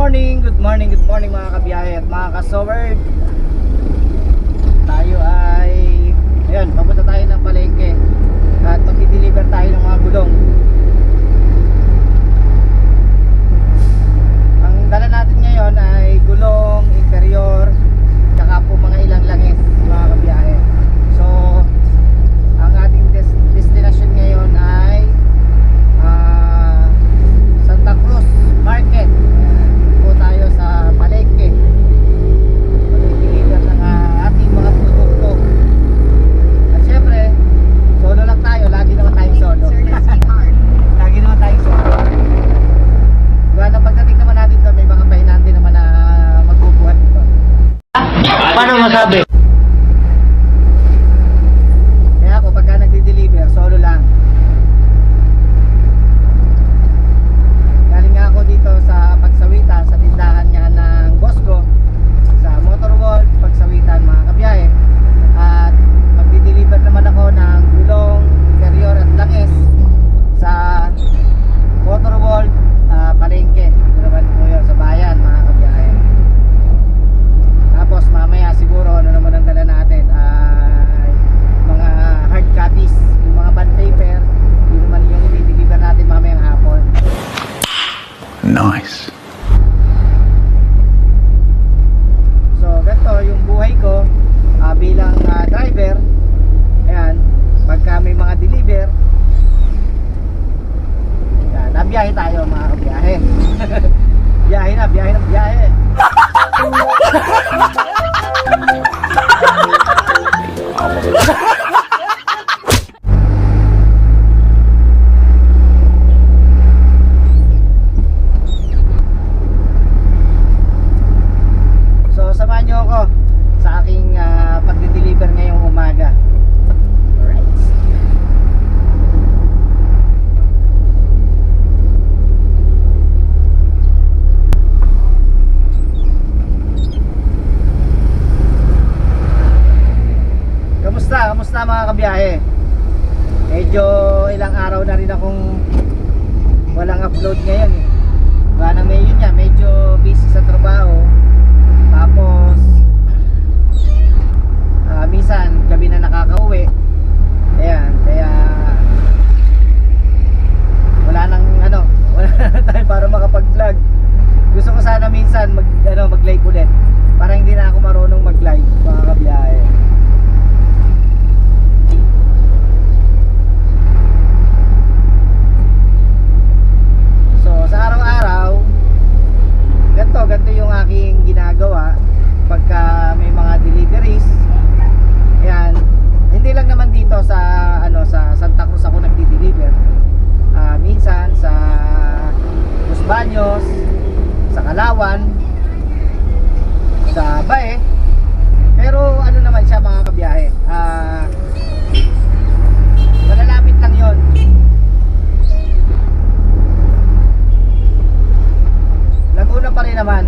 good morning mga kabiyahe at mga ka-sowerd. Tayo ay, ayun, papunta tayo ng palengke at magdi-deliver tayo ng mga gulong. Ang dala natin ngayon ay gulong, interior, tsaka po mga ilang langis mga kabiyahe. So, ang ating destination ngayon ay Santa Cruz Market. Po tayo sa palengke. Mag-deliver ng ating mga produkto. At syempre, solo lang tayo. Lagi naman tayong solo. Lagi naman tayong solo. Diba, na pagdating naman natin doon, may mga pahinaan din naman na magbubuhat dito. Paano masabi? Kaya ako, pagka nagdi-deliver, solo lang. Galing nga ako dito sa Pagsawitan, sa tindahan nga ng boss ko, sa Motor World, Pagsawitan mga kabiyahe. At magdi-deliver naman ako ng gulong, interior at langis sa Motor World, palengke. Ito naman po yun sa bayan mga kabiyahe. Tapos mamaya siguro ano naman ang dala natin ay mga hard copies, yung mga bond paper. Yun naman yung i-deliver natin mamayang hapon. Nice. So ganito yung buhay ko bilang driver. Ayan, pagka may mga deliver, ayan, nabiyahe tayo mga kabiyahe. Biyahe na biyahe. So samahan nyo ako sa aking pagdi-deliver ngayong umaga. Alright. Kamusta mga kabiyahe? Medyo ilang araw na rin akong walang upload ngayon eh. Baka na ngayon niya, medyo busy sa trabaho. Tapos minsan gabi na nakakauwi. Ayan, kaya wala nang wala na tayo para makapag-vlog. Gusto ko sana minsan mag-live ulit. Para hindi na ako marunong mag-live mga kabiyahe. So sa araw-araw ganito yung aking ginagawa pagka may mga deliveries. Ayan, hindi lang naman dito sa sa Santa Cruz ako nagdi-deliver. Minsan sa Los Baños, sa Calauan, sa Bae. Pero ano naman siya mga kabiyahe, malalapit lang yon. Laguna pa rin naman.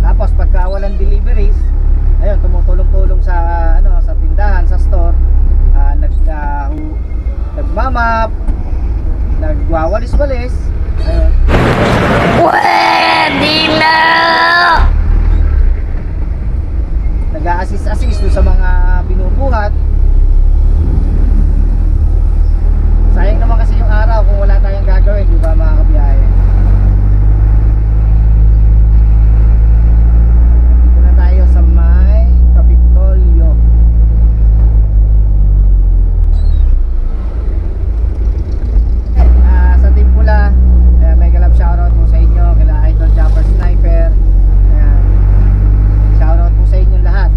Tapos pagka walang deliveries, ayun, tumutulong-tulong sa sa tindahan, sa store, nagmamap, nagwawalis-walis, ayun. Pwede na! Nag-a-assist doon sa mga binubuhat. Sayang naman kasi yung araw kung wala tayong gagawin, di ba mga kabiyahe? Dito na tayo sa may Kapitolyo. Sa Team Pula, mega love shoutout po sa inyo, kila Idol Chopper Sniper. Ayan, shoutout po sa inyo lahat.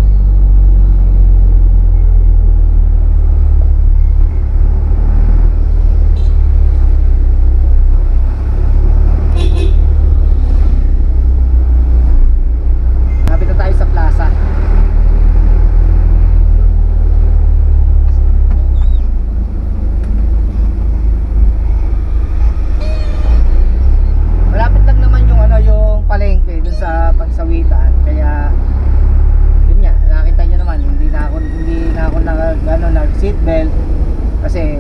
Lapit na tayo sa plaza. Malapit lang naman yung yung palengke dun sa Pagsawitan. Kaya yun nga, nakita nyo naman hindi na ako nag seatbelt kasi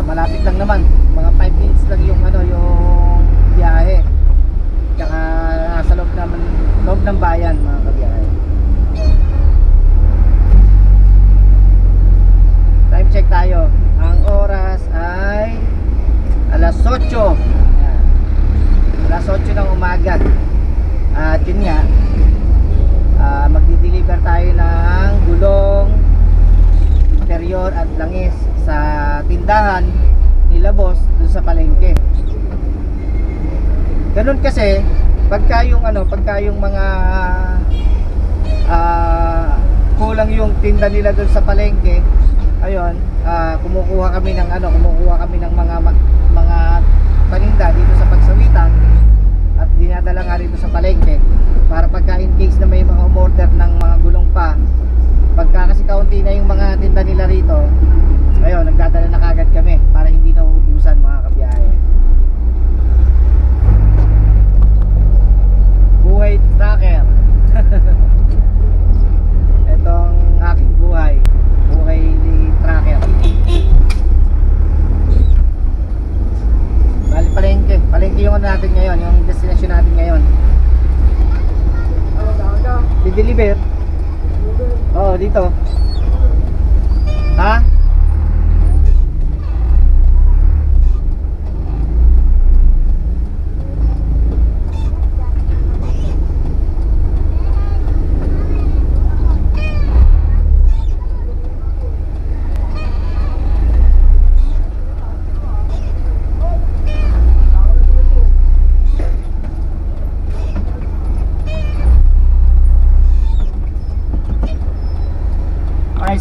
malapit lang naman, mga 5 minutes lang yung yung biyahe. Tsaka nasa loob ng bayan mga kabiyahe. Time check tayo. Ang oras ay alas 8. Ayan. Alas 8 ng umaga. At yun nga, magdi-deliver tayo ng gulong, interior at langis sa tindahan nila boss dun sa palengke. Ganun kasi pagka yung mga kulang yung tinda nila dun sa palengke, ayun, kumukuha kami ng mga paninda dito sa pagsawitan at dinadala nga rito sa palengke para pagka in case na may mga umorder ng mga gulong pa, pagka kasi kaunti na yung mga tinda nila rito, ayun, nagdadala na kagad kami para hindi na uubusan mga kabiyahe. Buhay tracker. Itong aking buhay ni tracker. Bali palengke yung natin ngayon, yung destination natin ngayon. Di-deliver? Oo, dito. Ha?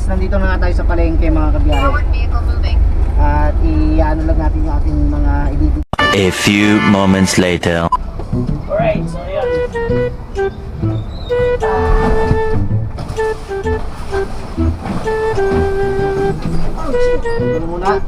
Nandito na nga tayo sa palengke mga kabiyahe. Forward vehicle moving. At i-ano lang natin yung ating mga ibibig. A few moments later. Alright, so yun. Ito muna. Ha?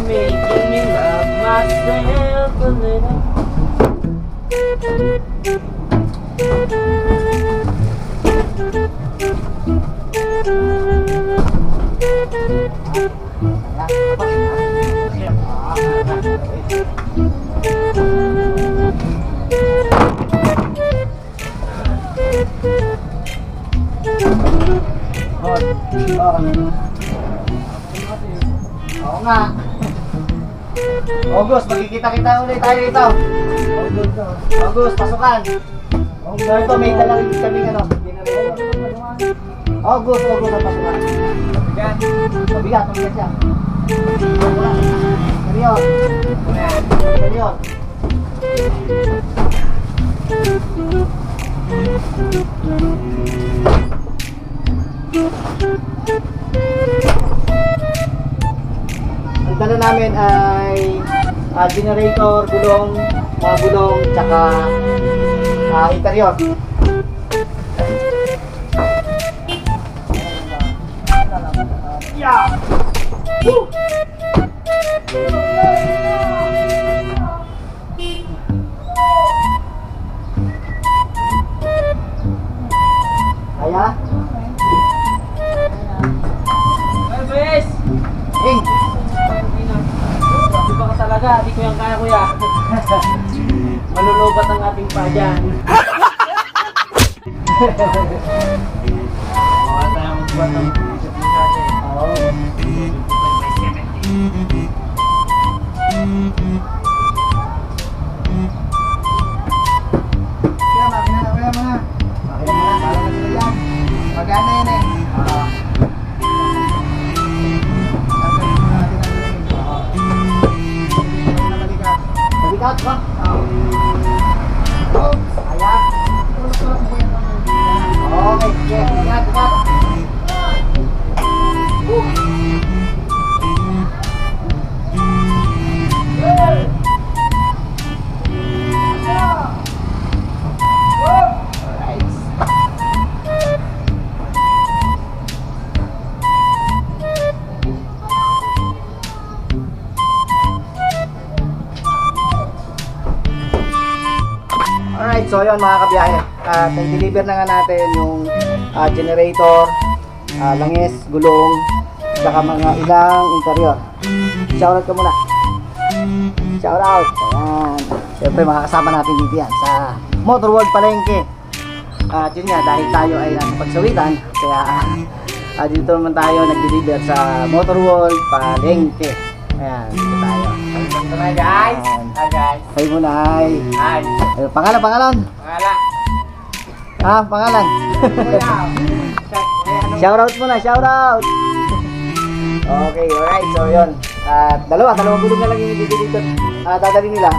Making me love myself a little. Oo nga. August, magkikita-kita ulit tayo dito. August, pasukan. Ito, may dalang kami August ang pasukan. Mabigat siya. Seryo. Ang dala namin ay generator, gulong, mga gulong, tsaka interior. Yeah! Woo! Kaya? Hey, boys! Hey! Di ba ka talaga? Di ko yung kaya, kuya. Malulubat ang ating pa dyan. Baka tayo magbuhat ng disiplina natin. Oo. Oops, ayan. Okay, sige. Ingat, ingat. Alright, so yun mga kabiyahe. At nag-deliver na nga natin yung generator, langis, gulong, saka mga ilang interior. Shoutout ka muna. Shoutout. Ayan. Siyempre makakasama natin dito yan sa Motor World Palengke. At yun nga, dahil tayo ay nasa pagsawitan, kaya dito naman tayo nag-deliver sa Motor World Palengke. Ayan, dito tayo. Ito na guys. Ayan. Hi guys. Hi muna, hi. Hi. Ayun, pangalan. Wala. Pangalan. Shoutout muna, shoutout. Okay, alright. So, yun. Dalawang gulong na lang yung dito. Dadali nila.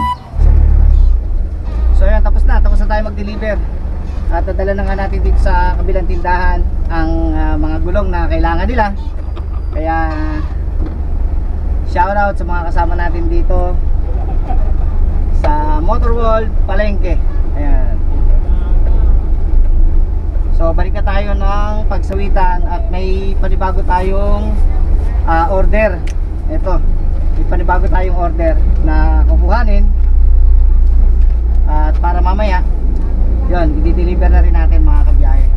So, yun. Tapos na tayo mag-deliver. At dadala na nga natin dito sa kabilang tindahan ang mga gulong na kailangan nila. Kaya, shoutout sa mga kasama natin dito sa Motor World Palengke. Ayan. So balik na tayo ng pagsawitan at may panibago tayong order. Ito, may panibago tayong order na kukuhanin. At para mamaya, yun, i-deliver na rin natin mga kabiyahe.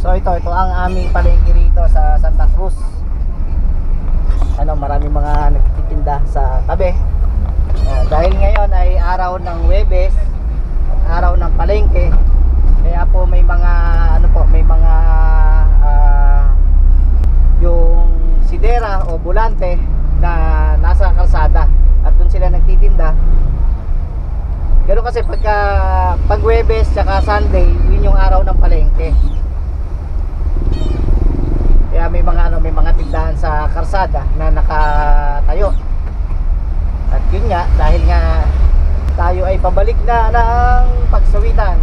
So ito ang aming palengke rito sa Santa Cruz. Maraming mga nagtitinda sa tabi. Dahil ngayon ay araw ng Huwebes, araw ng palengke. Kaya po may mga yung sidera o bulante na nasa kalsada at doon sila nagtitinda. Ganoon kasi pag Huwebes tsaka Sunday, yun yung araw ng palengke. Kaya may mga tindahan sa kalsada na nakatayo. At yun nga, dahil nga tayo ay pabalik na ng pagsawitan,